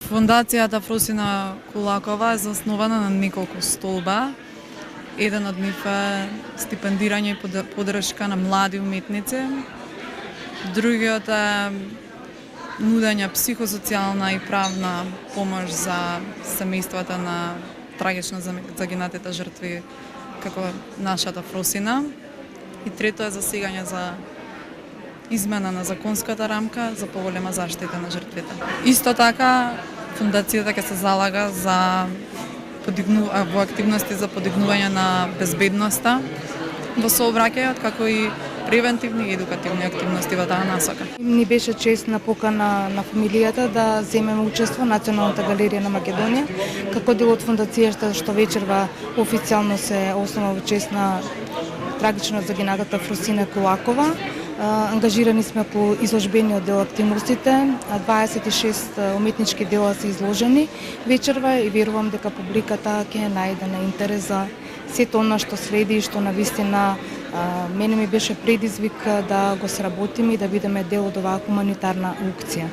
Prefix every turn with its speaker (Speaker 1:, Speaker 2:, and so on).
Speaker 1: Фондацијата Фросина Кулакова е заснована на неколку столба. Еден од нив е стипендирање и поддршка на млади уметници. Другиот е нудење психосоцијална и правна помош за семејствата на трагично загинатите жртви како нашата Фросина. И трето е засегање за измена на законската рамка за поголема заштита на жртвите. Исто така, фондацијата ќе се залага за во активности за подигнување на безбедноста во сообраќајот, како и превентивни и едукативни активности во таа насока.
Speaker 2: Ни беше чест на покана на фамилијата да земеме учество во Националната галерија на Македонија, како дел од фондацијата што вечерва официјално се основа во чест на трагично загинатата Фросина Кулакова. Ангажирани сме по изложбениот дел активностите, 26 уметнички дела се изложени вечерва и верувам дека публиката ќе најде на интерес за сето она што следи и што навистина мене ми беше предизвик да го сработиме и да бидеме дел од оваа хуманитарна аукција.